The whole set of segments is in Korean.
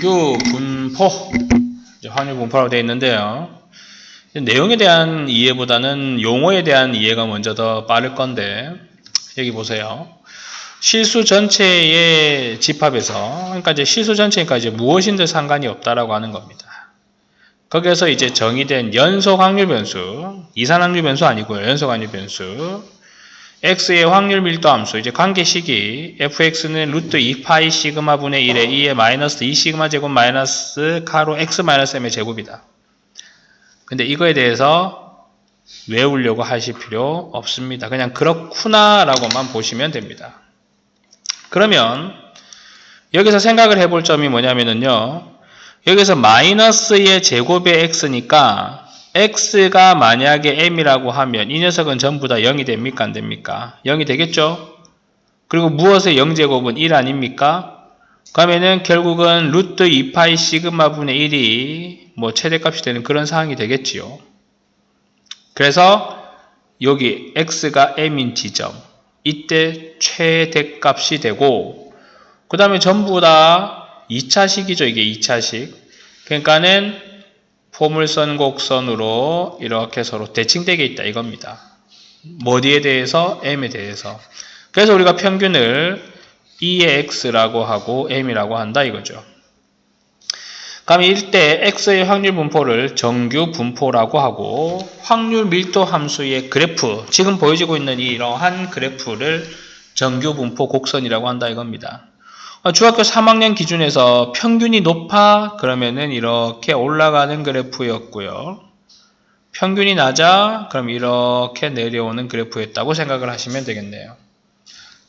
정규 분포, 확률 분포라고 되어 있는데요. 내용에 대한 이해보다는 용어에 대한 이해가 먼저 더 빠를 건데, 여기 보세요. 실수 전체의 집합에서, 그러니까 이제 실수 전체니까 이제 무엇인들 상관이 없다라고 하는 겁니다. 거기에서 이제 정의된 연속 확률 변수, 이산 확률 변수 아니고요. 연속 확률 변수. x의 확률 밀도 함수, 이제 관계식이 fx는 루트 2파이 시그마 분의 1에 2의 마이너스 2 시그마 제곱 마이너스 가로 x 마이너스 m의 제곱이다. 근데 이거에 대해서 외우려고 하실 필요 없습니다. 그냥 그렇구나 라고만 보시면 됩니다. 그러면 여기서 생각을 해볼 점이 뭐냐면요. 여기서 마이너스의 제곱의 x니까 x가 만약에 m이라고 하면 이 녀석은 전부 다 0이 됩니까? 안 됩니까? 0이 되겠죠? 그리고 무엇의 0제곱은 1 아닙니까? 그러면은 결국은 루트 2파이 시그마 분의 1이 뭐 최대값이 되는 그런 상황이 되겠지요. 그래서 여기 x가 m인 지점, 이때 최대값이 되고, 그 다음에 전부 다 2차식이죠. 이게 2차식. 그러니까는 포물선 곡선으로 이렇게 서로 대칭되게 있다 이겁니다. 어디에 대해서? m에 대해서. 그래서 우리가 평균을 2의 x라고 하고 m이라고 한다 이거죠. 그럼 이때 x의 확률 분포를 정규 분포라고 하고, 확률 밀도 함수의 그래프, 지금 보여지고 있는 이러한 그래프를 정규 분포 곡선이라고 한다 이겁니다. 중학교 3학년 기준에서 평균이 높아 그러면은 이렇게 올라가는 그래프였고요. 평균이 낮아 그럼 이렇게 내려오는 그래프였다고 생각을 하시면 되겠네요.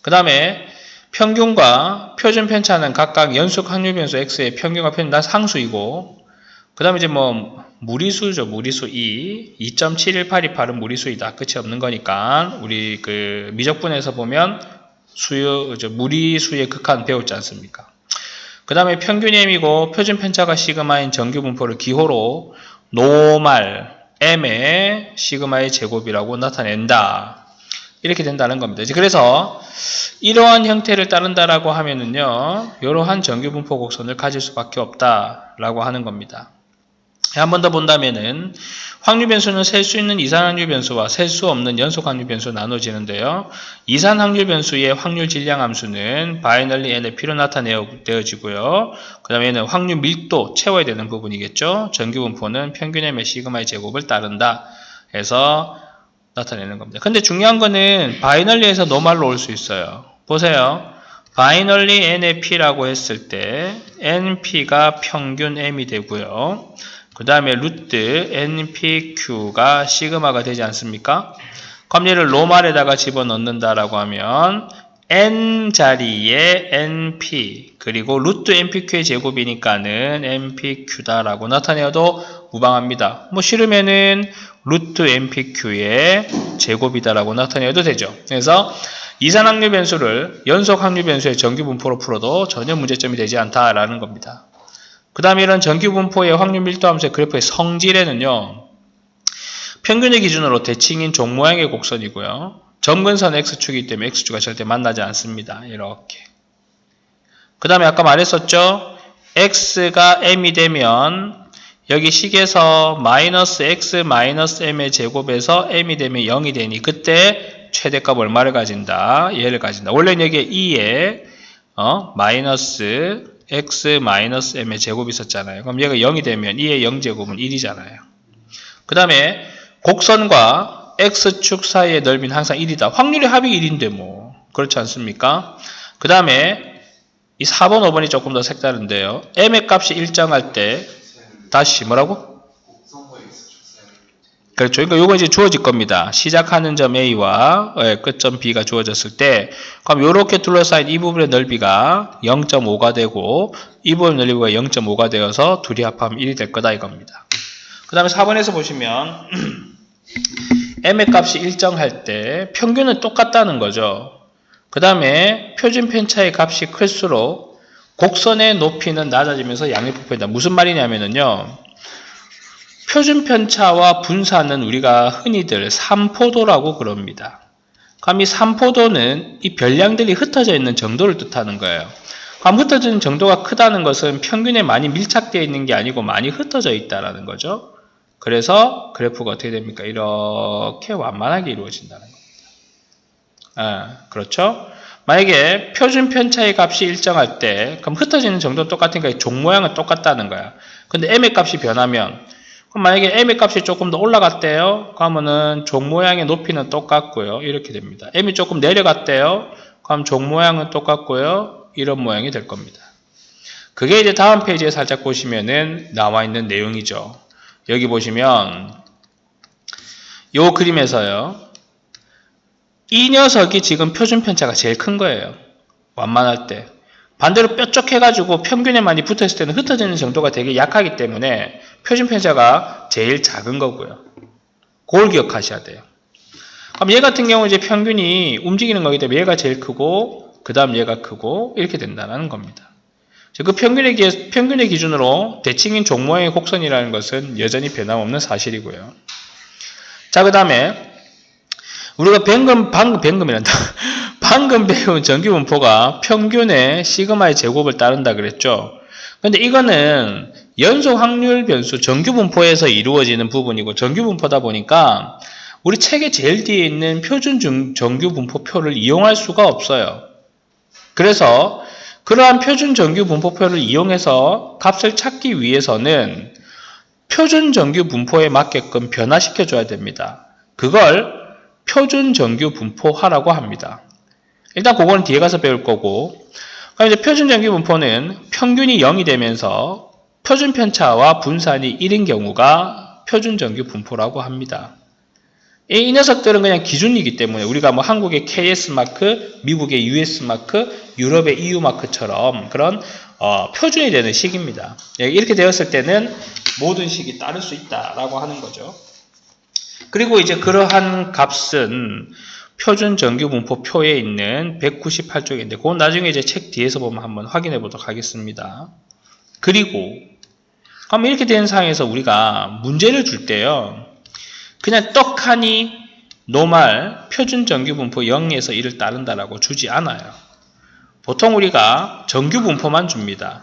그 다음에 평균과 표준 편차는 각각 연속 확률 변수 x의 평균과 표준 다 상수이고, 그 다음에 이제 뭐 무리수죠. 무리수 2.71828은 무리수이다. 끝이 없는 거니까 우리 그 미적분에서 보면 무리수의 극한 배웠지 않습니까? 그 다음에 평균이 m이고 표준 편차가 시그마인 정규 분포를 기호로 노말 m의 시그마의 제곱이라고 나타낸다. 이렇게 된다는 겁니다. 그래서 이러한 형태를 따른다라고 하면은요, 이러한 정규 분포 곡선을 가질 수밖에 없다라고 하는 겁니다. 한 번 더 본다면은 확률 변수는 셀 수 있는 이산 확률 변수와 셀 수 없는 연속 확률 변수로 나눠지는데요. 이산 확률 변수의 확률 질량 함수는 바이널리 NFP로 나타내어지고요. 그 다음에 얘는 확률 밀도 채워야 되는 부분이겠죠. 정규 분포는 평균 M의 시그마의 제곱을 따른다 해서 나타내는 겁니다. 근데 중요한 거는 바이널리에서 노말로 올 수 있어요. 보세요. 바이널리 NFP라고 했을 때 NP가 평균 M이 되고요. 그 다음에 루트 NPQ가 시그마가 되지 않습니까? 그럼 얘를 노말에다가 집어넣는다라고 하면 N 자리에 NP 그리고 루트 NPQ의 제곱이니까는 NPQ다라고 나타내어도 무방합니다. 뭐 싫으면은 루트 NPQ의 제곱이다라고 나타내어도 되죠. 그래서 이산 확률 변수를 연속 확률 변수의 정규 분포로 풀어도 전혀 문제점이 되지 않다라는 겁니다. 그 다음에 이런 정규 분포의 확률 밀도 함수의 그래프의 성질에는요, 평균의 기준으로 대칭인 종 모양의 곡선이고요. 점근선 x축이기 때문에 x축과 절대 만나지 않습니다. 이렇게. 그 다음에 아까 말했었죠. x가 m이 되면 여기 식에서 마이너스 x 마이너스 m의 제곱에서 m이 되면 0이 되니 그때 최대값 얼마를 가진다? 얘를 가진다. 원래는 여기에 2에 마이너스 x 마이너스 m의 제곱이 있었잖아요. 그럼 얘가 0이 되면 2의 0제곱은 1이잖아요. 그 다음에 곡선과 x축 사이의 넓이는 항상 1이다. 확률의 합이 1인데 뭐 그렇지 않습니까? 그 다음에 이 4번, 5번이 조금 더 색다른데요. m의 값이 일정할 때 다시 뭐라고? 그렇죠. 그러니까 요거 이제 주어질 겁니다. 시작하는 점 A와 끝점 B가 주어졌을 때, 그럼 요렇게 둘러싸인 이 부분의 넓이가 0.5가 되고, 이 부분의 넓이가 0.5가 되어서 둘이 합하면 1이 될 거다 이겁니다. 그 다음에 4번에서 보시면, M의 값이 일정할 때 평균은 똑같다는 거죠. 그 다음에 표준 편차의 값이 클수록 곡선의 높이는 낮아지면서 양립부패다. 무슨 말이냐면요. 표준 편차와 분사는 우리가 흔히들 삼포도라고 그럽니다. 그럼 이 삼포도는 이 별량들이 흩어져 있는 정도를 뜻하는 거예요. 그럼 흩어지는 정도가 크다는 것은 평균에 많이 밀착되어 있는 게 아니고 많이 흩어져 있다라는 거죠. 그래서 그래프가 어떻게 됩니까? 이렇게 완만하게 이루어진다는 겁니다. 그렇죠? 만약에 표준 편차의 값이 일정할 때 그럼 흩어지는 정도는 똑같으니까 종 모양은 똑같다는 거야. 근데 m의 값이 변하면 그럼 만약에 m의 값이 조금 더 올라갔대요. 그러면은 종 모양의 높이는 똑같고요. 이렇게 됩니다. m이 조금 내려갔대요. 그럼 종 모양은 똑같고요. 이런 모양이 될 겁니다. 그게 이제 다음 페이지에 살짝 보시면은 나와 있는 내용이죠. 여기 보시면 요 그림에서요. 이 녀석이 지금 표준 편차가 제일 큰 거예요. 완만할 때. 반대로 뾰족해가지고 평균에 많이 붙어있을 때는 흩어지는 정도가 되게 약하기 때문에 표준 편차가 제일 작은 거고요. 그걸 기억하셔야 돼요. 그럼 얘 같은 경우 이제 평균이 움직이는 거기 때문에 얘가 제일 크고 그 다음 얘가 크고 이렇게 된다는 겁니다. 그 평균의 기준으로 대칭인 종모양의 곡선이라는 것은 여전히 변함없는 사실이고요. 자, 그 다음에 우리가 방금 배운 정규분포가 평균의 시그마의 제곱을 따른다 그랬죠. 근데 이거는 연속 확률 변수 정규분포에서 이루어지는 부분이고 정규분포다 보니까 우리 책의 제일 뒤에 있는 표준 정규분포표를 이용할 수가 없어요. 그래서 그러한 표준 정규분포표를 이용해서 값을 찾기 위해서는 표준 정규분포에 맞게끔 변화시켜 줘야 됩니다. 그걸 표준 정규분포화라고 합니다. 일단 그거는 뒤에 가서 배울 거고, 그럼 이제 표준 정규분포는 평균이 0이 되면서 표준 편차와 분산이 1인 경우가 표준 정규분포라고 합니다. 이 녀석들은 그냥 기준이기 때문에 우리가 뭐 한국의 KS 마크, 미국의 US 마크, 유럽의 EU 마크처럼 그런 표준이 되는 식입니다. 이렇게 되었을 때는 모든 식이 따를 수 있다라고 하는 거죠. 그리고 이제 그러한 값은 표준 정규분포표에 있는 198쪽인데 그건 나중에 이제 책 뒤에서 보면 한번 확인해 보도록 하겠습니다. 그리고 그럼 이렇게 된 상황에서 우리가 문제를 줄 때요. 그냥 떡하니 노말 표준 정규분포 0에서 1을 따른다라고 주지 않아요. 보통 우리가 정규분포만 줍니다.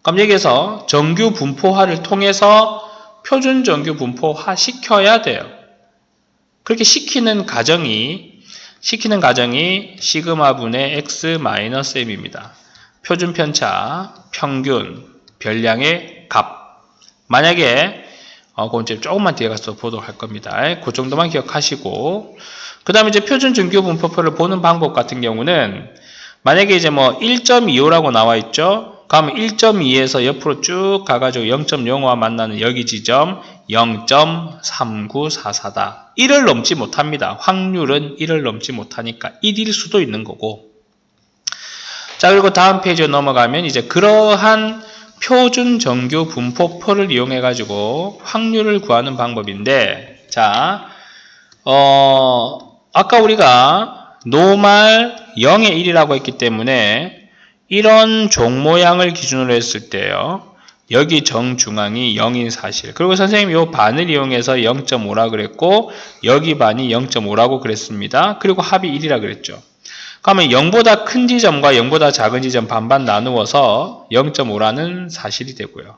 그럼 여기에서 정규분포화를 통해서 표준 정규분포화 시켜야 돼요. 그렇게 시키는 과정이 시그마분의 x-m입니다. 표준 편차, 평균, 별량의 값. 만약에 그건 이제 조금만 뒤에 가서 보도록 할 겁니다. 그 정도만 기억하시고, 그 다음에 이제 표준 정규분포표를 보는 방법 같은 경우는 만약에 이제 뭐 1.25라고 나와 있죠. 그러면 1.2에서 옆으로 쭉 가가지고 0.05와 만나는 여기 지점 0.3944다. 1을 넘지 못합니다. 확률은 1을 넘지 못하니까 1일 수도 있는 거고. 자, 그리고 다음 페이지로 넘어가면 이제 그러한 표준 정규 분포표를 이용해 가지고 확률을 구하는 방법인데, 자, 아까 우리가 노말 0의 1이라고 했기 때문에 이런 종 모양을 기준으로 했을 때요. 여기 정중앙이 0인 사실. 그리고 선생님이 이 반을 이용해서 0.5라고 그랬고 여기 반이 0.5라고 그랬습니다. 그리고 합이 1이라 그랬죠. 그러면 0보다 큰 지점과 0보다 작은 지점 반반 나누어서 0.5라는 사실이 되고요.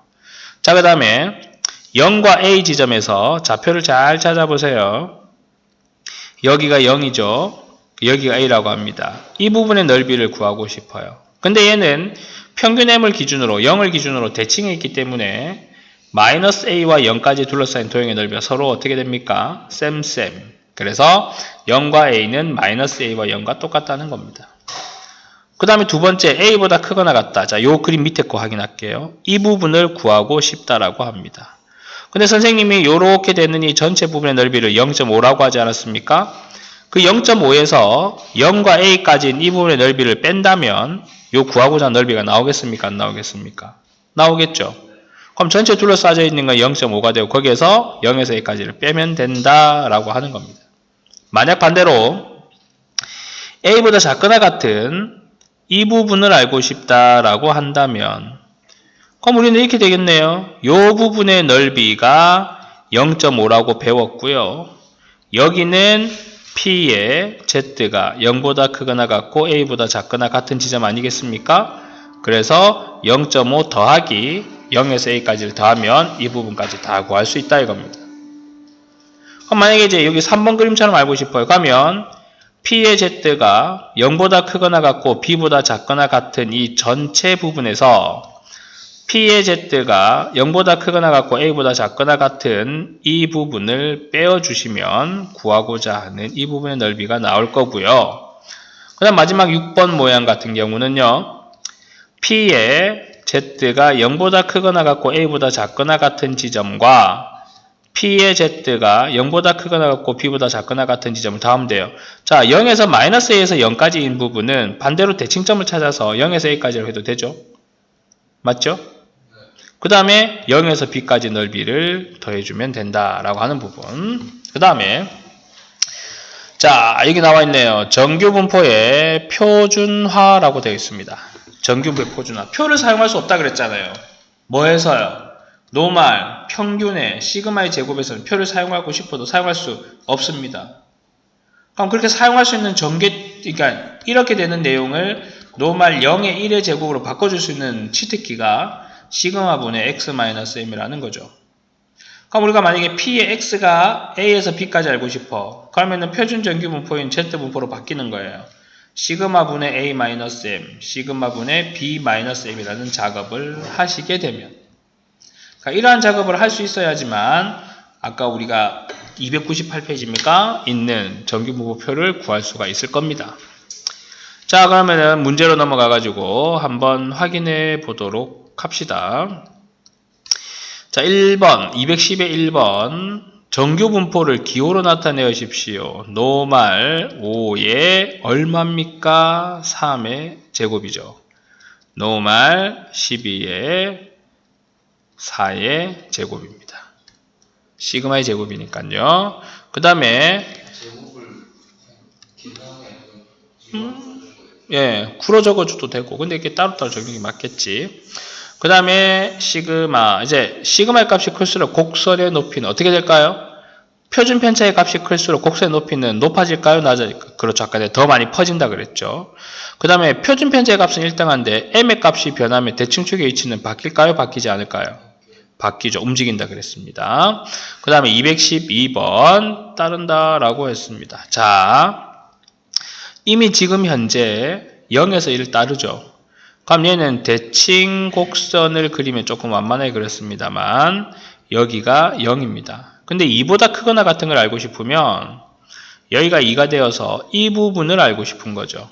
자, 그 다음에 0과 A 지점에서 좌표를 잘 찾아보세요. 여기가 0이죠. 여기가 A라고 합니다. 이 부분의 넓이를 구하고 싶어요. 근데 얘는 평균 M을 기준으로 0을 기준으로 대칭해 있기 때문에 마이너스 A와 0까지 둘러싸인 도형의 넓이가 서로 어떻게 됩니까? 쌤. 그래서 0과 A는 마이너스 A와 0과 똑같다는 겁니다. 그 다음에 두 번째 A보다 크거나 같다. 자, 요 그림 밑에 거 확인할게요. 이 부분을 구하고 싶다라고 합니다. 근데 선생님이 요렇게 되는 이 전체 부분의 넓이를 0.5라고 하지 않았습니까? 그 0.5에서 0과 A까지인 이 부분의 넓이를 뺀다면 요 구하고자 하는 넓이가 나오겠습니까? 안 나오겠습니까? 나오겠죠. 그럼 전체 둘러싸여 있는 건 0.5가 되고 거기에서 0에서 A까지를 빼면 된다라고 하는 겁니다. 만약 반대로 A보다 작거나 같은 이 부분을 알고 싶다라고 한다면 그럼 우리는 이렇게 되겠네요. 이 부분의 넓이가 0.5라고 배웠고요. 여기는 P의 Z가 0보다 크거나 같고 A보다 작거나 같은 지점 아니겠습니까? 그래서 0.5 더하기 0에서 a까지를 더하면 이 부분까지 다 구할 수 있다 이겁니다. 그럼 만약에 이제 여기 3번 그림처럼 알고 싶어요. 그러면 P의 Z가 0보다 크거나 같고 B보다 작거나 같은 이 전체 부분에서 P의 Z가 0보다 크거나 같고 A보다 작거나 같은 이 부분을 빼어주시면 구하고자 하는 이 부분의 넓이가 나올 거고요. 그 다음 마지막 6번 모양 같은 경우는요. P의 Z가 0보다 크거나 같고 A보다 작거나 같은 지점과 P의 Z가 0보다 크거나 같고 B보다 작거나 같은 지점을 더하면 돼요. 자, 0에서 마이너스 A에서 0까지인 부분은 반대로 대칭점을 찾아서 0에서 A까지로 해도 되죠? 맞죠? 그 다음에 0에서 B까지 넓이를 더해주면 된다라고 하는 부분. 그 다음에 자, 여기 나와 있네요. 정규분포의 표준화라고 되어 있습니다. 정규분포의 표준화. 표를 사용할 수 없다 그랬잖아요. 뭐 해서요? 노말, 평균의, 시그마의 제곱에서는 표를 사용하고 싶어도 사용할 수 없습니다. 그럼 그렇게 사용할 수 있는 그러니까 이렇게 되는 내용을 노말 0의 1의 제곱으로 바꿔줄 수 있는 치트키가 시그마분의 x-m이라는 거죠. 그럼 우리가 만약에 P의 X가 A에서 B까지 알고 싶어. 그러면은 표준 정규분포인 Z분포로 바뀌는 거예요. 시그마분의 A-M, 시그마분의 B-M이라는 작업을 하시게 되면. 그러니까 이러한 작업을 할 수 있어야지만 아까 우리가 298페이지입니까? 있는 정규분포표를 구할 수가 있을 겁니다. 자, 그러면은 문제로 넘어가가지고 한번 확인해 보도록 합시다. 자, 1번, 210의 1번. 정규분포를 기호로 나타내십시오. 노말 5의 얼마입니까? 3의 제곱이죠. 노말 12의 4의 제곱입니다. 시그마의 제곱이니까요. 그 다음에 예, 풀어 적어줘도 되고 근데 이게 따로따로 적용이 맞겠지. 그 다음에 시그마, 이제 시그마의 값이 클수록 곡선의 높이는 어떻게 될까요? 표준 편차의 값이 클수록 곡선의 높이는 높아질까요? 낮아질까요? 그렇죠. 아까 내가 더 많이 퍼진다 그랬죠. 그 다음에 표준 편차의 값은 일정한데 m의 값이 변하면 대칭축의 위치는 바뀔까요? 바뀌지 않을까요? 바뀌죠. 움직인다 그랬습니다. 그 다음에 212번 따른다 라고 했습니다. 자, 이미 지금 현재 0에서 1을 따르죠. 그럼 얘는 대칭 곡선을 그리면 조금 완만하게 그렸습니다만 여기가 0입니다. 근데 2보다 크거나 같은 걸 알고 싶으면 여기가 2가 되어서 이 부분을 알고 싶은 거죠.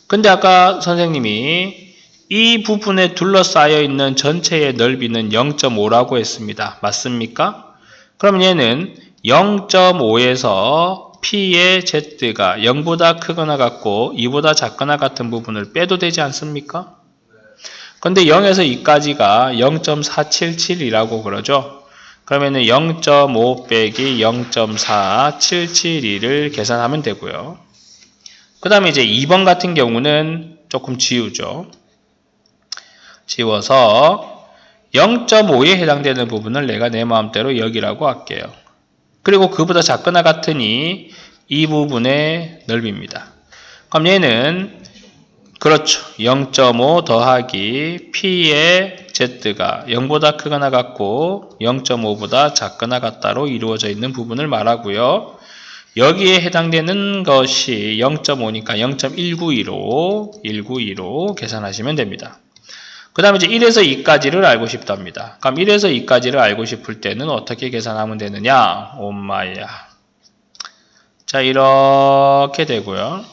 근데 아까 선생님이 이 부분에 둘러싸여 있는 전체의 넓이는 0.5라고 했습니다. 맞습니까? 그럼 얘는 0.5에서 P의 Z가 0보다 크거나 같고 2보다 작거나 같은 부분을 빼도 되지 않습니까? 근데 0에서 2까지가 0.477이라고 그러죠. 그러면은 0.5 빼기 0.4772를 계산하면 되고요. 그 다음에 이제 2번 같은 경우는 조금 지우죠. 지워서 0.5에 해당되는 부분을 내가 내 마음대로 여기라고 할게요. 그리고 그보다 작거나 같으니 이 부분의 넓이입니다. 그럼 얘는 그렇죠. 0.5 더하기 P의 Z가 0보다 크거나 같고 0.5보다 작거나 같다로 이루어져 있는 부분을 말하고요. 여기에 해당되는 것이 0.5니까 0.192로 계산하시면 됩니다. 그 다음에 이제 1에서 2까지를 알고 싶답니다. 그럼 1에서 2까지를 알고 싶을 때는 어떻게 계산하면 되느냐? 엄마야. 자, 이렇게 되고요.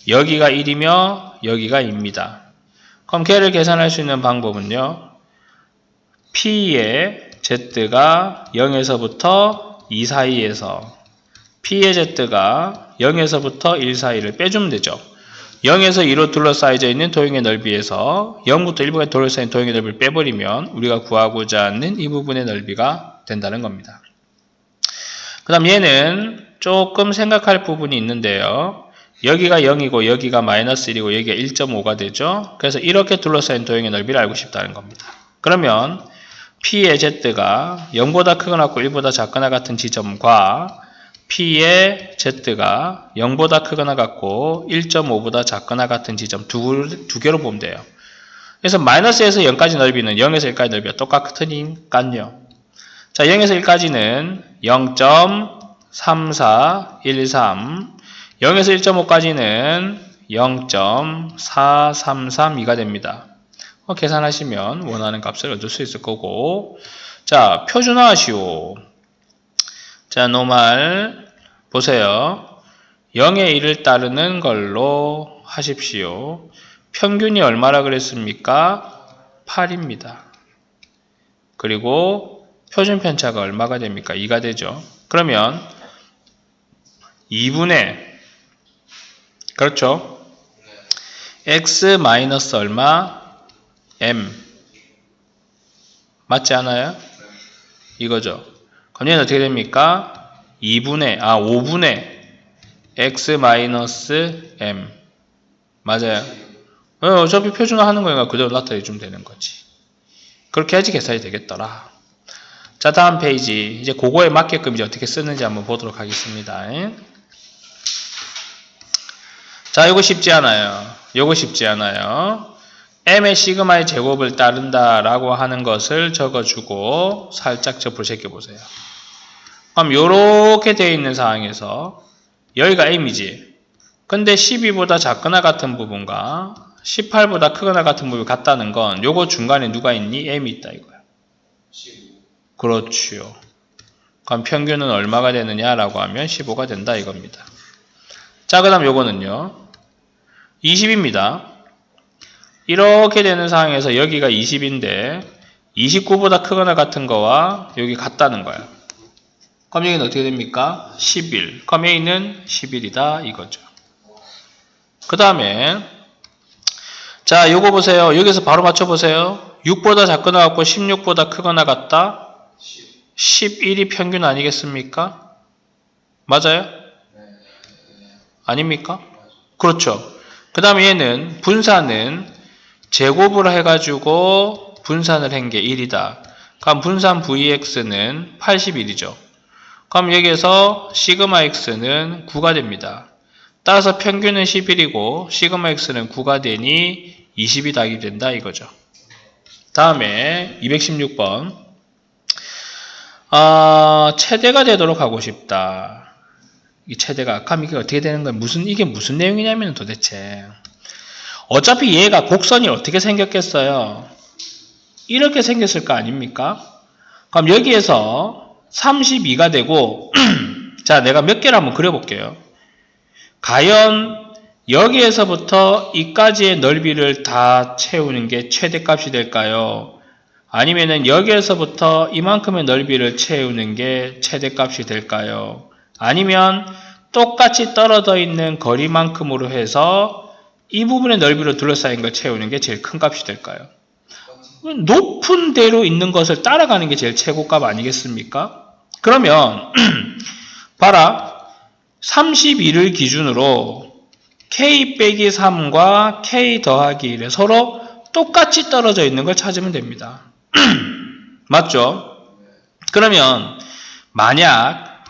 여기가 1이며 여기가 2입니다. 그럼 걔를 계산할 수 있는 방법은요. P의 Z가 0에서부터 2 사이에서 P의 Z가 0에서부터 1 사이를 빼주면 되죠. 0에서 2로 둘러싸여져 있는 도형의 넓이에서 0부터 1부까지 둘러싸인 도형의 넓이를 빼버리면 우리가 구하고자 하는 이 부분의 넓이가 된다는 겁니다. 그 다음 얘는 조금 생각할 부분이 있는데요. 여기가 0이고 여기가 마이너스 1이고 여기가 1.5가 되죠. 그래서 이렇게 둘러싸인 도형의 넓이를 알고 싶다는 겁니다. 그러면 P의 Z가 0보다 크거나 같고 1보다 작거나 같은 지점과 P의 Z가 0보다 크거나 같고 1.5보다 작거나 같은 지점 두 개로 보면 돼요. 그래서 마이너스에서 0까지 넓이는 0에서 1까지 넓이가 똑같으니까요. 자, 0에서 1까지는 0.3413, 0에서 1.5까지는 0.4332가 됩니다. 계산하시면 원하는 값을 얻을 수 있을 거고, 자, 표준화하시오. 자, 노말 보세요. 0의 1을 따르는 걸로 하십시오. 평균이 얼마라 그랬습니까? 8입니다. 그리고 표준 편차가 얼마가 됩니까? 2가 되죠. 그러면 2분의, 그렇죠? x 마이너스 얼마? m. 맞지 않아요? 이거죠. 그럼 얘는 어떻게 됩니까? 5분의 x 마이너스 m. 맞아요. 어차피 표준화 하는 거니까 그대로 나타내주면 되는 거지. 그렇게 해야지 계산이 되겠더라. 자, 다음 페이지. 이제 그거에 맞게끔 이제 어떻게 쓰는지 한번 보도록 하겠습니다. 자, 이거 쉽지 않아요. 요거 쉽지 않아요. m의 시그마의 제곱을 따른다라고 하는 것을 적어주고 살짝 접을 제껴보세요. 그럼 요렇게 되어 있는 상황에서 여기가 m이지. 근데 12보다 작거나 같은 부분과 18보다 크거나 같은 부분이 같다는 건 요거 중간에 누가 있니? m이 있다 이거야. 15. 그렇지요. 그럼 평균은 얼마가 되느냐라고 하면 15가 된다 이겁니다. 자, 그 다음 요거는요. 20입니다. 이렇게 되는 상황에서 여기가 20인데 29보다 크거나 같은 거와 여기 같다는 거야. 그럼 여기는 어떻게 됩니까? 11. 그럼 A는 11이다 이거죠. 그 다음에 자, 요거 보세요. 여기서 바로 맞춰보세요. 6보다 작거나 같고 16보다 크거나 같다. 11이 평균 아니겠습니까? 맞아요? 아닙니까? 그렇죠. 그 다음에 얘는 분산은 제곱을 해가지고 분산을 한 게 1이다. 그럼 분산 VX는 81이죠. 그럼 여기에서 시그마 X는 9가 됩니다. 따라서 평균은 11이고 시그마 X는 9가 되니 20이 답이 된다 이거죠. 다음에 216번. 최대가 되도록 하고 싶다. 이 최대가. 그럼 이게 어떻게 되는 거야? 이게 무슨 내용이냐면 도대체. 어차피 얘가 곡선이 어떻게 생겼겠어요? 이렇게 생겼을 거 아닙니까? 그럼 여기에서 32가 되고, 자, 내가 몇 개를 한번 그려볼게요. 과연 여기에서부터 이까지의 넓이를 다 채우는 게 최대값이 될까요? 아니면은 여기에서부터 이만큼의 넓이를 채우는 게 최대값이 될까요? 아니면 똑같이 떨어져 있는 거리만큼으로 해서 이 부분의 넓이로 둘러싸인 걸 채우는 게 제일 큰 값이 될까요? 높은 데로 있는 것을 따라가는 게 제일 최고값 아니겠습니까? 그러면 봐라. 32를 기준으로 k 빼기 3과 k 더하기 1에 서로 똑같이 떨어져 있는 걸 찾으면 됩니다. 맞죠? 그러면 만약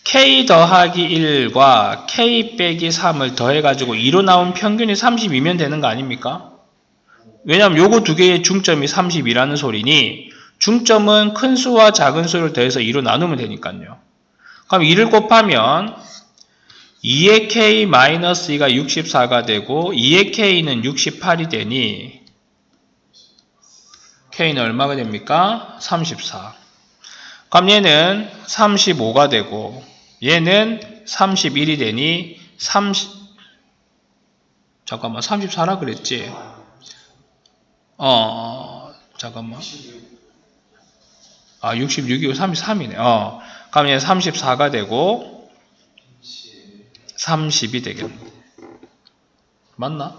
k 더하기 1과 k 빼기 3을 더해가지고 2로 나온 평균이 32면 되는 거 아닙니까? 왜냐하면 요거 두 개의 중점이 32라는 소리니 중점은 큰 수와 작은 수를 더해서 2로 나누면 되니까요. 그럼 2를 곱하면 2의 k-2가 64가 되고 2의 k는 68이 되니 k는 얼마가 됩니까? 34. 그럼 얘는 35가 되고 얘는 31이 되니 34라 그랬지? 잠깐만. 66이고 33이네. 그럼 얘는 34가 되고 30이 되겠네. 맞나?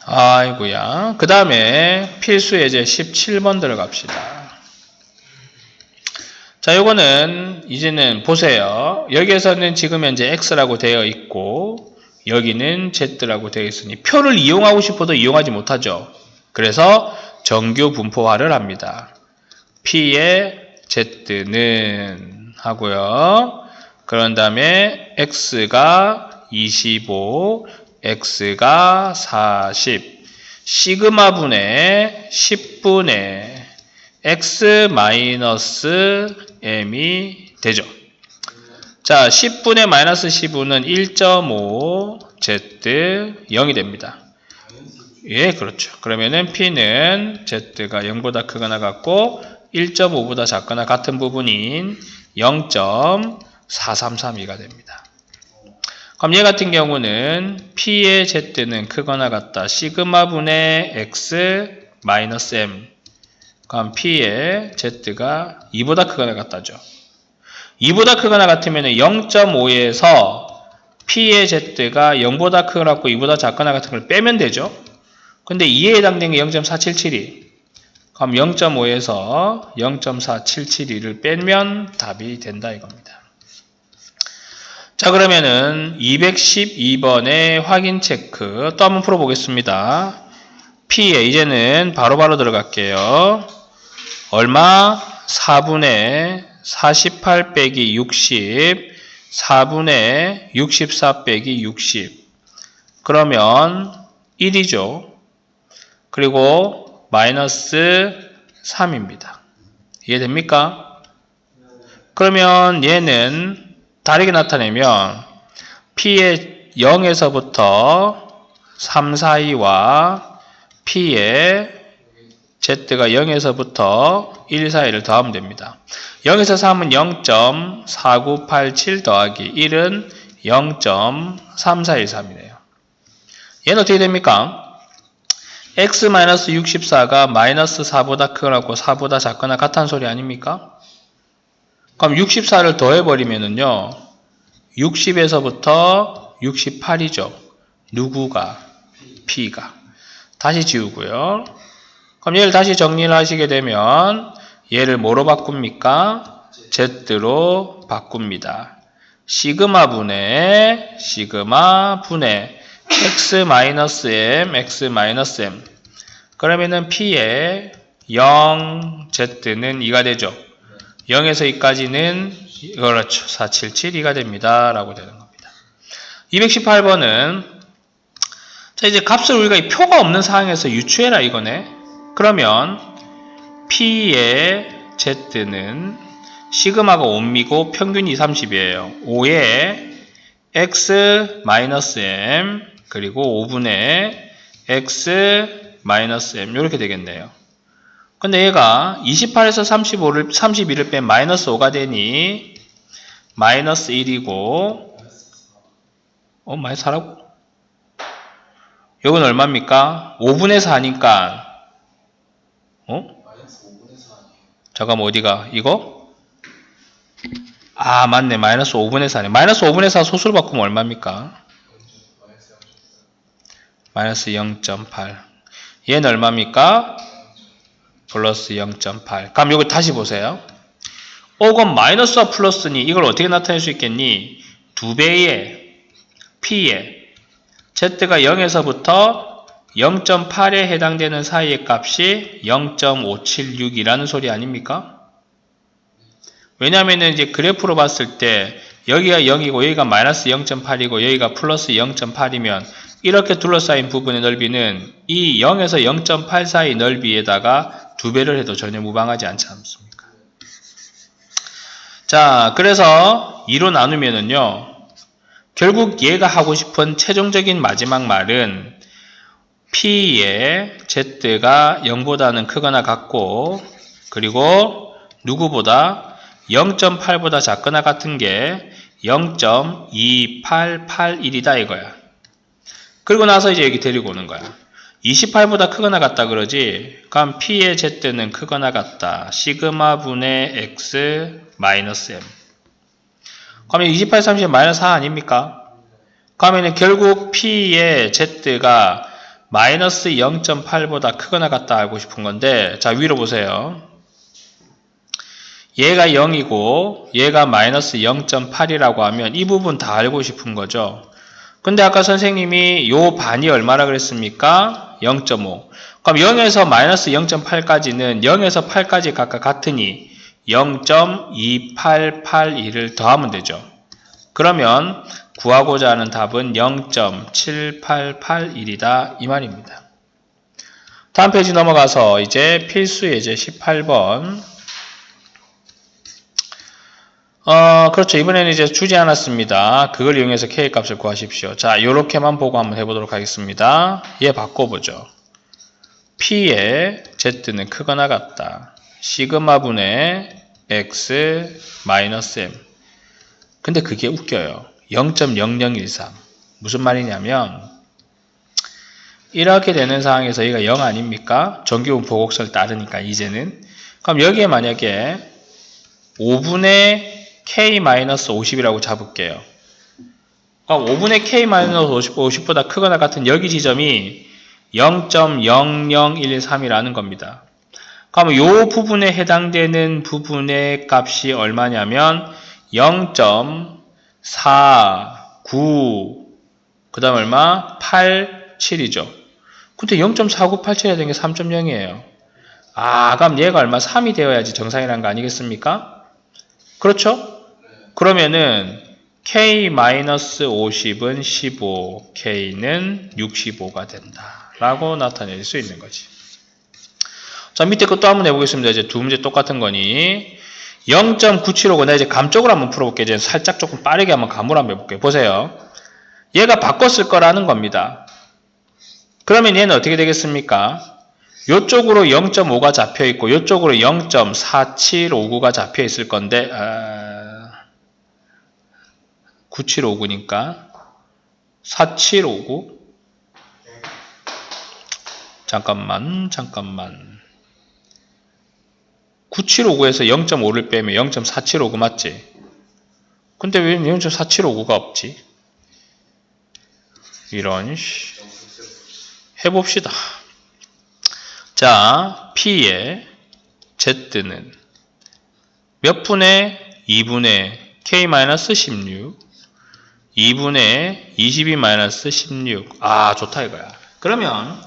아이고야. 그 다음에 필수 예제 17번 들어갑시다. 자, 요거는 이제는 보세요. 여기에서는 지금 현재 X라고 되어 있고 여기는 Z라고 되어 있으니 표를 이용하고 싶어도 이용하지 못하죠. 그래서 정규 분포화를 합니다. P의 Z는 하고요. 그런 다음에 X가 25, x가 40 시그마분의 10분의 x 마이너스 m이 되죠. 자, 10분의 마이너스 15는 1.5 z 0이 됩니다. 예, 그렇죠. 그러면은 p는 z가 0보다 크거나 같고 1.5보다 작거나 같은 부분인 0.4332가 됩니다. 그럼 얘 같은 경우는 p의 z는 크거나 같다. 시그마분의 x 마이너스 m. 그럼 p의 z가 2보다 크거나 같다죠. 2보다 크거나 같으면 0.5에서 p의 z가 0보다 크거나 같고 2보다 작거나 같은 걸 빼면 되죠. 근데 2에 해당되는 게 0.477이. 그럼 0.5에서 0.4772를 빼면 답이 된다 이겁니다. 자, 그러면은 212번의 확인 체크 또 한번 풀어보겠습니다. P에 이제는 바로바로 들어갈게요. 얼마? 4분의 48 빼기 60, 4분의 64 빼기 60. 그러면 1이죠. 그리고 마이너스 3입니다. 이해됩니까? 그러면 얘는 다르게 나타내면 P의 0에서부터 3 사이와 P의 Z가 0에서부터 1 사이를 더하면 됩니다. 0에서 3은 0.4987 더하기 1은 0.3413이네요. 얘는 어떻게 됩니까? x-64가 마이너스 4보다 크거나 4보다 작거나 같다는 소리 아닙니까? 그럼 64를 더해버리면은요, 60에서부터 68이죠. 누구가? P가. 다시 지우고요. 그럼 얘를 다시 정리를 하시게 되면 얘를 뭐로 바꿉니까? Z로 바꿉니다. 시그마분의 x-m, x-m. 그러면은 P의 0Z는 2가 되죠. 0에서 2까지는 그렇죠. 4772가 됩니다. 라고 되는 겁니다. 218번은 자, 이제 값을 우리가 이 표가 없는 상황에서 유추해라 이거네. 그러면 P의 Z는 시그마가 5미고 평균이 30이에요. 5에 x-m 그리고 5분의 x-m 이렇게 되겠네요. 근데 얘가 28에서 32를 빼면 마이너스 5가 되니 마이너스 1이고 마이너스 4라고? 이건 얼마입니까? 5분의 4니까 잠깐만 어디가? 이거? 아 맞네. 마이너스 5분의 4네. 마이너스 5분의 4 소수로 바꾸면 얼마입니까? 마이너스 0.8. 얘는 얼마입니까? 플러스 0.8. 그럼 이거 다시 보세요. 그럼 마이너스와 플러스니 이걸 어떻게 나타낼 수 있겠니? 2배의 P의 Z가 0에서부터 0.8에 해당되는 사이의 값이 0.576이라는 소리 아닙니까? 왜냐하면 이제 그래프로 봤을 때 여기가 0이고 여기가 마이너스 0.8이고 여기가 플러스 0.8이면 이렇게 둘러싸인 부분의 넓이는 이 0에서 0.8 사이 넓이에다가 2배를 해도 전혀 무방하지 않지 않습니까? 자, 그래서 2로 나누면은요, 결국 얘가 하고 싶은 최종적인 마지막 말은 P의 Z가 0보다는 크거나 같고, 그리고 누구보다 0.8보다 작거나 같은 게 0.2881이다 이거야. 그리고 나서 이제 여기 데리고 오는 거야. 28보다 크거나 같다 그러지. 그럼 P의 Z는 크거나 같다. 시그마 분의 X 마이너스 M. 그러면 28, 30, 마이너스 4 아닙니까? 그러면 결국 P의 Z가 마이너스 0.8보다 크거나 같다 알고 싶은 건데, 자, 위로 보세요. 얘가 0이고, 얘가 마이너스 0.8이라고 하면 이 부분 다 알고 싶은 거죠. 근데 아까 선생님이 요 반이 얼마라 그랬습니까? 0.5. 그럼 0에서 마이너스 0.8까지는 0에서 8까지 각각 같으니 0.2881을 더하면 되죠. 그러면 구하고자 하는 답은 0.7881이다 이 말입니다. 다음 페이지 넘어가서 이제 필수 예제 18번. 그렇죠. 이번에는 이제 주지 않았습니다. 그걸 이용해서 K 값을 구하십시오. 자, 요렇게만 보고 한번 해보도록 하겠습니다. 얘 바꿔보죠. P의 Z는 크거나 같다. 시그마분의 X 마이너스 M. 근데 그게 웃겨요. 0.0013. 무슨 말이냐면 이렇게 되는 상황에서 얘가 0 아닙니까? 정규분 보곡선을 따르니까 이제는. 그럼 여기에 만약에 5분의 K-50이라고 잡을게요. 그럼 5분의 K-50보다 크거나 같은 여기 지점이 0.0013이라는 겁니다. 그럼 이 부분에 해당되는 부분의 값이 얼마냐면 0.49 그 다음 얼마? 87이죠. 근데 0.4987 해야 되는 게 3.0이에요. 그럼 얘가 얼마? 3이 되어야지 정상이라는 거 아니겠습니까? 그렇죠? 그러면은 K-50은 15, K는 65가 된다. 라고 나타낼 수 있는 거지. 자, 밑에 것도 한번 해보겠습니다. 이제 두 문제 똑같은 거니. 0.975고, 내가 이제 감쪽으로 한번 풀어볼게요. 이제 살짝 조금 빠르게 한번 감으로 한번 해볼게요. 보세요. 얘가 바꿨을 거라는 겁니다. 그러면 얘는 어떻게 되겠습니까? 요쪽으로 0.5가 잡혀있고, 요쪽으로 0.4759가 잡혀있을 건데, 9759니까, 4759. 잠깐만. 9759에서 0.5를 빼면 0.4759 맞지? 근데 왜 0.4759가 없지? 이런 해봅시다. 자, P의 Z는 몇 분의 2분의 K-16 2분의 22-16 좋다 이거야. 그러면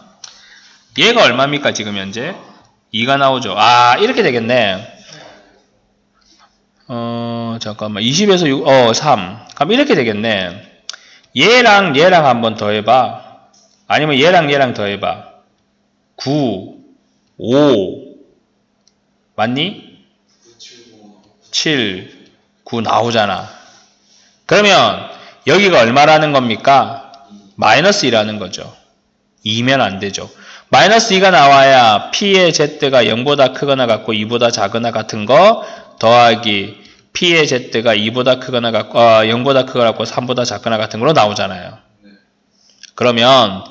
얘가 얼마입니까 지금 현재? 2가 나오죠. 이렇게 되겠네. 잠깐만. 20에서 6, 3. 그럼 이렇게 되겠네. 얘랑 한번 더 해봐. 아니면 얘랑 더 해봐. 9, 5. 맞니? 7, 9 나오잖아. 그러면 여기가 얼마라는 겁니까? 마이너스 2라는 거죠. 2면 안 되죠. 마이너스 2가 나와야 P의 Z가 0보다 크거나 같고 2보다 작거나 같은 거 더하기 P의 Z가 2보다 크거나 같고 0보다 크거나 같고 3보다 작거나 같은 거로 나오잖아요. 그러면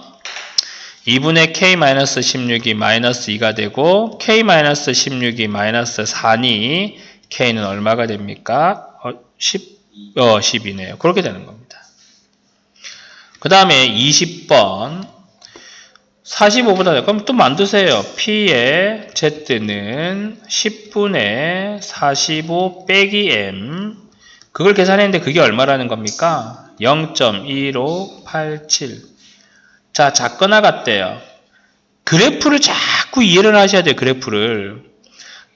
2분의 K-16이 마이너스 2가 되고 K-16이 마이너스 4니 K는 얼마가 됩니까? 10이네요. 그렇게 되는 겁니다. 그 다음에 20번 45보다 그럼 또 만드세요. P의 Z는 10분의 45 빼기 M 그걸 계산했는데 그게 얼마라는 겁니까? 0.1587 자, 작거나 같대요. 그래프를 자꾸 이해를 하셔야 돼요. 그래프를.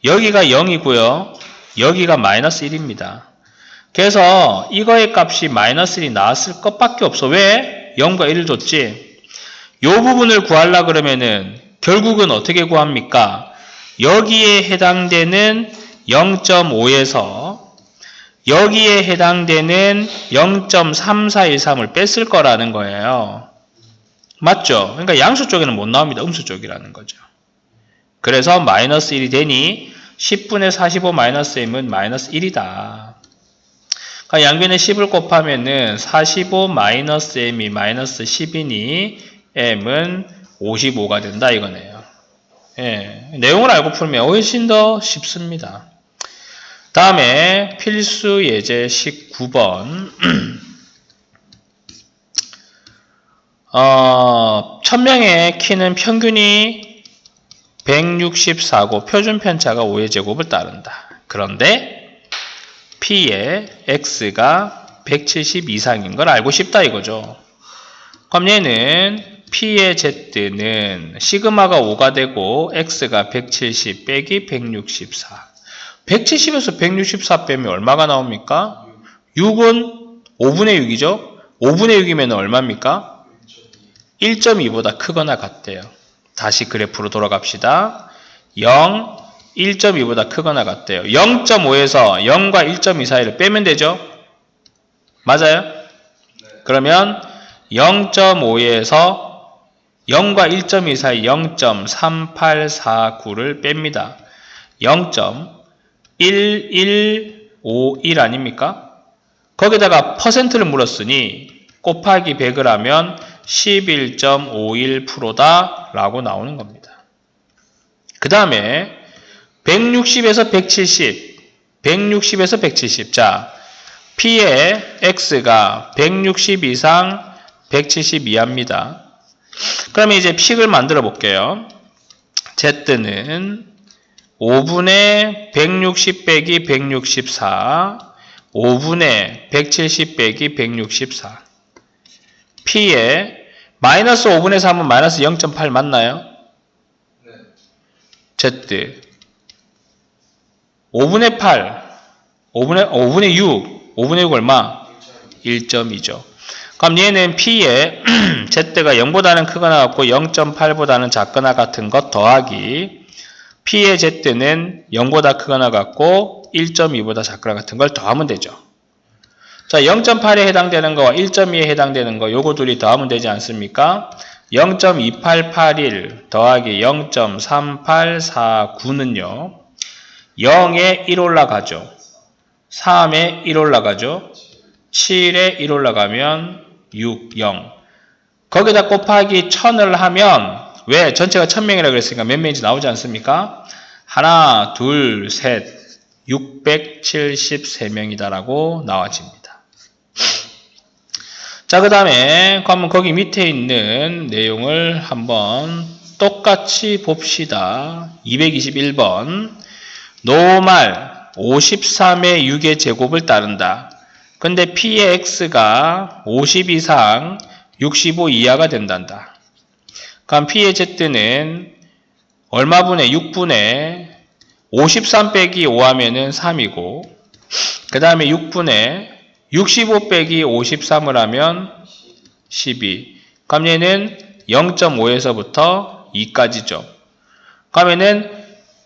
여기가 0이고요. 여기가 마이너스 1입니다. 그래서 이거의 값이 마이너스 1이 나왔을 것밖에 없어. 왜? 0과 1을 줬지. 이 부분을 구하려고 그러면은 결국은 어떻게 구합니까? 여기에 해당되는 0.5에서 여기에 해당되는 0.3413을 뺐을 거라는 거예요. 맞죠? 그러니까 양수 쪽에는 못 나옵니다. 음수 쪽이라는 거죠. 그래서 마이너스 1이 되니 10분의 45 마이너스 m은 마이너스 1이다. 그러니까 양변에 10을 곱하면은 45 마이너스 m이 마이너스 10이니 m은 55가 된다 이거네요. 예, 내용을 알고 풀면 훨씬 더 쉽습니다. 다음에 필수 예제 19번 1000명의 키는 평균이 164고 표준 편차가 5의 제곱을 따른다. 그런데 P의 X가 170 이상인 걸 알고 싶다 이거죠. 그럼 얘는 P의 Z는 시그마가 5가 되고 X가 170 빼기 164 170에서 164 빼면 얼마가 나옵니까? 6은 5분의 6이죠? 5분의 6이면 얼마입니까? 1.2보다 크거나 같대요. 다시 그래프로 돌아갑시다. 0, 1.2보다 크거나 같대요. 0.5에서 0과 1.2 사이를 빼면 되죠? 맞아요? 그러면 0.5에서 0과 1.2 사이 0.3849를 뺍니다. 0.1151 아닙니까? 거기다가 퍼센트를 물었으니 곱하기 100을 하면 11.51%다 라고 나오는 겁니다. 그 다음에 160에서 170, 160에서 170. 자, P의 X가 160 이상 170 이하입니다. 그러면 이제 픽을 만들어 볼게요. Z는 5분의 160 빼기 164, 5분의 170 빼기 164. P에 마이너스 5분의 3은 마이너스 0.8 맞나요? 네. Z 5분의 8, 5분의 6, 5분의 6 얼마? 1.2죠. 그럼 얘는 P에 Z가 0보다는 크거나 같고 0.8보다는 작거나 같은 것 더하기 P의 Z는 0보다 크거나 같고 1.2보다 작거나 같은 걸 더하면 되죠. 자, 0.8에 해당되는 거와 1.2에 해당되는 거 요거 둘이 더하면 되지 않습니까? 0.2881 더하기 0.3849는요. 0에 1 올라가죠. 3에 1 올라가죠. 7에 1 올라가면 6, 0. 거기다 곱하기 1000을 하면 왜? 전체가 1000명이라고 그랬으니까 몇 명인지 나오지 않습니까? 하나, 둘, 셋, 673명이다라고 나와집니다. 자, 그 다음에 그러면 거기 밑에 있는 내용을 한번 똑같이 봅시다. 221번 노말 53의 6의 제곱을 따른다. 근데 P의 X가 50 이상 65 이하가 된단다. 그럼 P의 Z는 얼마분의 6분의 53 빼기 5 하면은 3이고 그 다음에 6분의 65 빼기 53을 하면 12. 그럼 얘는 0.5에서부터 2까지죠. 그러면은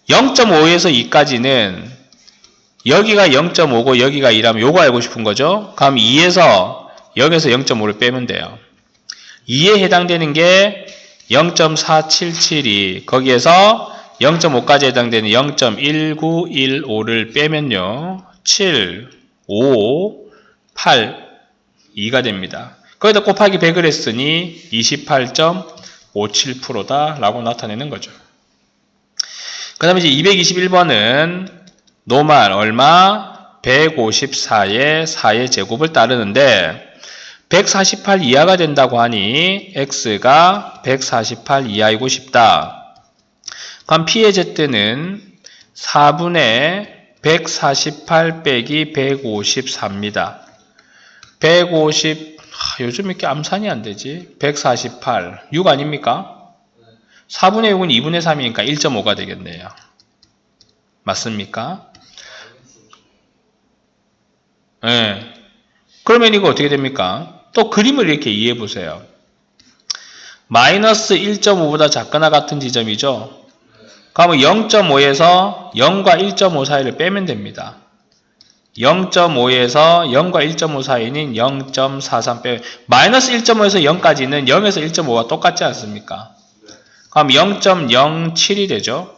0.5에서 2까지는 여기가 0.5고 여기가 2라면 요거 알고 싶은 거죠. 그럼 2에서 여기서 0.5를 빼면 돼요. 2에 해당되는 게 0.4772 거기에서 0.5까지 해당되는 0.1915를 빼면요 7, 5, 8, 2가 됩니다. 거기다 곱하기 100을 했으니 28.57%다 라고 나타내는 거죠. 그 다음에 이제 221번은 노말 얼마? 154의 4의 제곱을 따르는데 148 이하가 된다고 하니 X가 148 이하이고 싶다. 그럼 P의 Z는 4분의 148 빼기 154입니다. 150, 요즘 이렇게 암산이 안 되지? 148, 6 아닙니까? 4분의 6은 2분의 3이니까 1.5가 되겠네요. 맞습니까? 네. 그러면 이거 어떻게 됩니까? 또 그림을 이렇게 이해해 보세요. 마이너스 1.5보다 작거나 같은 지점이죠? 그러면 0.5에서 0과 1.5 사이를 빼면 됩니다. 0.5에서 0과 1.5 사이는 0.43 빼 마이너스 1.5에서 0까지는 0에서 1.5가 똑같지 않습니까? 그럼 0.07이 되죠?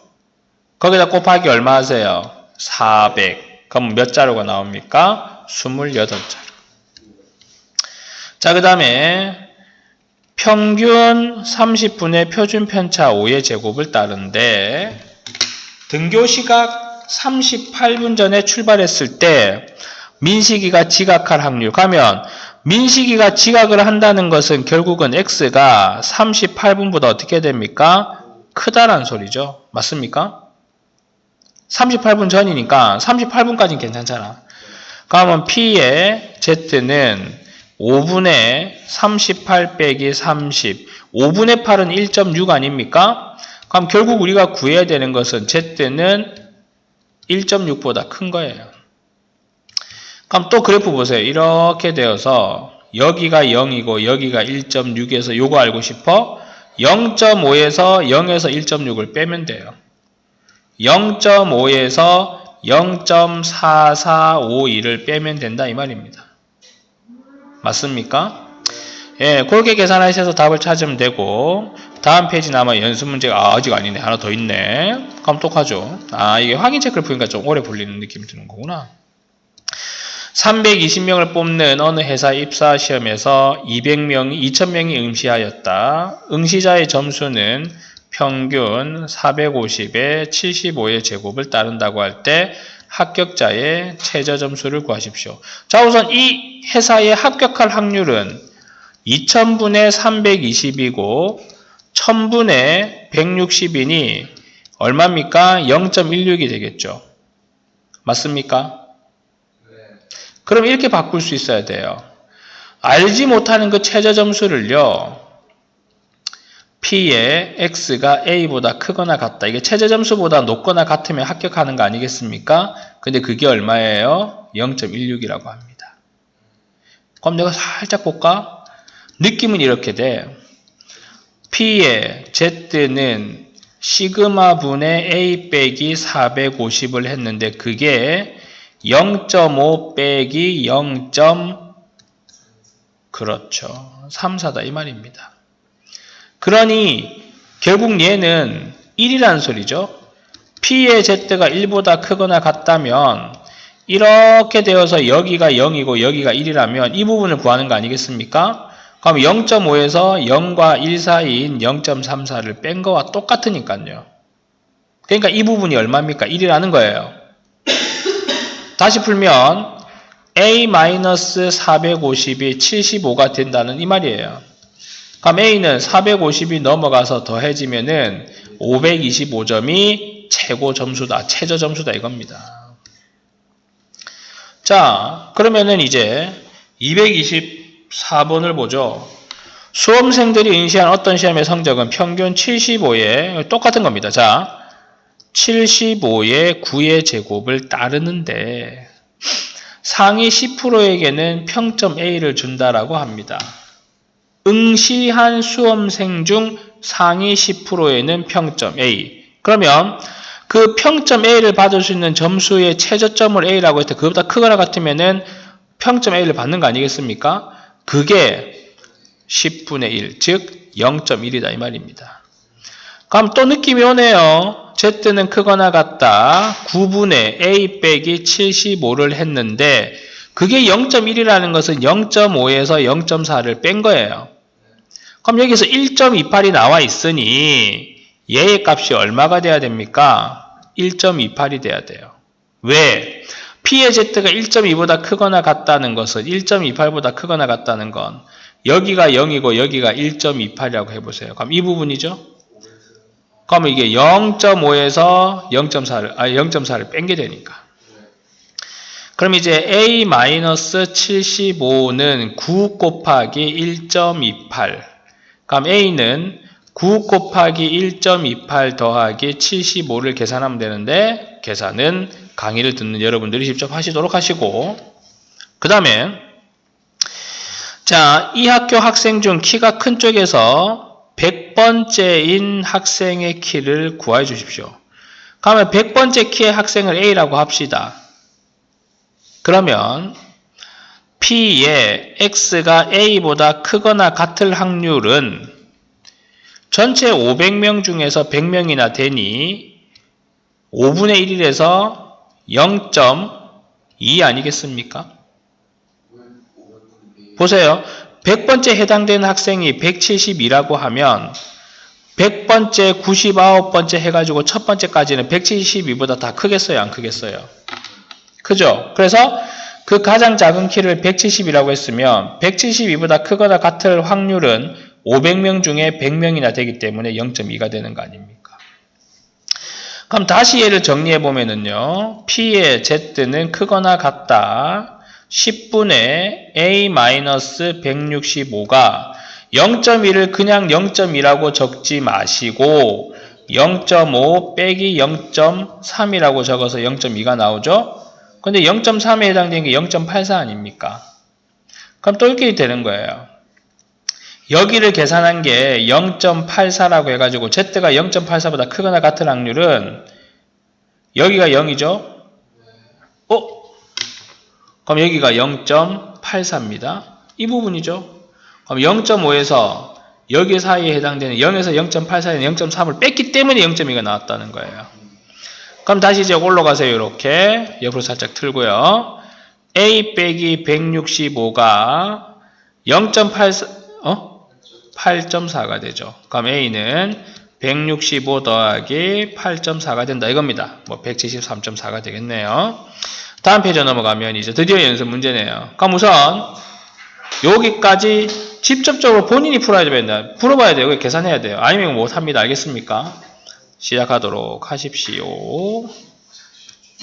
거기다 곱하기 얼마 하세요? 400. 그럼 몇 자루가 나옵니까? 28자루. 자, 그 다음에 평균 30분의 표준 편차 5의 제곱을 따른데 등교시각 38분 전에 출발했을 때 민식이가 지각할 확률 가면 민식이가 지각을 한다는 것은 결국은 X가 38분보다 어떻게 됩니까? 크다란 소리죠. 맞습니까? 38분 전이니까 38분까지는 괜찮잖아. 그러면 P의 Z는 5분의 38 빼기 30. 5분의 8은 1.6 아닙니까? 그럼 결국 우리가 구해야 되는 것은 Z는 1.6보다 큰 거예요. 그럼 또 그래프 보세요. 이렇게 되어서 여기가 0이고 여기가 1.6에서 요거 알고 싶어? 0.5에서 0에서 1.6을 빼면 돼요. 0.5에서 0.4452를 빼면 된다 이 말입니다. 맞습니까? 예, 그렇게 계산하셔서 답을 찾으면 되고, 다음 페이지는 아마 연습 문제가 아직 아니네. 하나 더 있네. 그럼 똑하죠. 이게 확인 체크를 푸니까 좀 오래 풀리는 느낌이 드는 거구나. 320명을 뽑는 어느 회사 입사 시험에서 2000명이 응시하였다. 응시자의 점수는 평균 450에 75의 제곱을 따른다고 할 때 합격자의 최저 점수를 구하십시오. 자, 우선 이 회사에 합격할 확률은 2000분의 320이고 1000분의 160이니 얼마입니까? 0.16이 되겠죠. 맞습니까? 그럼 이렇게 바꿀 수 있어야 돼요. 알지 못하는 그 최저 점수를요. P의 X가 A보다 크거나 같다. 이게 최저 점수보다 높거나 같으면 합격하는 거 아니겠습니까? 근데 그게 얼마예요? 0.16이라고 합니다. 그럼 내가 살짝 볼까? 느낌은 이렇게 돼. P의 Z는 시그마 분의 A 빼기 450을 했는데 그게 0.5 빼기 0. 그렇죠. 34다 이 말입니다. 그러니 결국 얘는 1이라는 소리죠. P의 Z가 1보다 크거나 같다면 이렇게 되어서 여기가 0이고 여기가 1이라면 이 부분을 구하는 거 아니겠습니까? 그럼 0.5에서 0과 1 사이인 0.34를 뺀 거와 똑같으니까요. 그러니까 이 부분이 얼마입니까? 1이라는 거예요. 다시 풀면 A-450이 75가 된다는 이 말이에요. 그럼 A는 450이 넘어가서 더해지면은 525점이 최고 점수다, 최저 점수다 이겁니다. 자, 그러면은 이제 224번을 보죠. 수험생들이 응시한 어떤 시험의 성적은 평균 75에 똑같은 겁니다. 자, 75의 9의 제곱을 따르는데 상위 10%에게는 평점 A를 준다라고 합니다. 응시한 수험생 중 상위 10%에는 평점 A. 그러면 그 평점 A를 받을 수 있는 점수의 최저점을 A라고 해서 그보다 크거나 같으면은 평점 A를 받는 거 아니겠습니까? 그게 10분의 1, 즉 0.1이다 이 말입니다. 그럼 또 느낌이 오네요. Z는 크거나 같다. 9분의 A 빼기 75를 했는데 그게 0.1이라는 것은 0.5에서 0.4를 뺀 거예요. 그럼 여기서 1.28이 나와 있으니 얘의 값이 얼마가 돼야 됩니까? 1.28이 돼야 돼요. 왜? P의 Z가 1.2보다 크거나 같다는 것은 1.28보다 크거나 같다는 건 여기가 0이고 여기가 1.28이라고 해보세요. 그럼 이 부분이죠? 그러면 이게 0.5에서 0.4를 뺀 게 되니까. 그럼 이제 A-75는 9 곱하기 1.28. 그럼 A는 9 곱하기 1.28 더하기 75를 계산하면 되는데 계산은 강의를 듣는 여러분들이 직접 하시도록 하시고 그 다음에 자, 이 학교 학생 중 키가 큰 쪽에서 100번째인 학생의 키를 구해 주십시오. 그러면 100번째 키의 학생을 A라고 합시다. 그러면 P의 X가 A보다 크거나 같을 확률은 전체 500명 중에서 100명이나 되니 5분의 1이라서 0.2 아니겠습니까? 보세요. 100번째 해당되는 학생이 172라고 하면 100번째, 99번째 해가지고 첫 번째까지는 172보다 다 크겠어요? 안 크겠어요? 그죠? 그래서 그 가장 작은 키를 170이라고 했으면 172보다 크거나 같을 확률은 500명 중에 100명이나 되기 때문에 0.2가 되는 거 아닙니까? 그럼 다시 얘를 정리해 보면은요. P의 Z는 크거나 같다. 10분의 A-165가 0.1을 그냥 0.2라고 적지 마시고 0.5 빼기 0.3이라고 적어서 0.2가 나오죠? 근데 0.3에 해당되는 게 0.84 아닙니까? 그럼 또 이렇게 되는 거예요. 여기를 계산한 게 0.84라고 해가지고 Z가 0.84보다 크거나 같은 확률은 여기가 0이죠? 그럼 여기가 0.84입니다. 이 부분이죠. 그럼 0.5에서 여기 사이에 해당되는 0에서 0.84에는 0.3을 뺐기 때문에 0.2가 나왔다는 거예요. 그럼 다시 이제 올라가세요. 이렇게 옆으로 살짝 틀고요. A 빼기 165가 8.4가 되죠. 그럼 A는 165 더하기 8.4가 된다 이겁니다. 뭐 173.4가 되겠네요. 다음 페이지 넘어가면 이제 드디어 연습 문제네요. 그럼 우선 여기까지 직접적으로 본인이 풀어야 됩니다. 풀어봐야 돼요. 계산해야 돼요. 아니면 못합니다. 알겠습니까? 시작하도록 하십시오.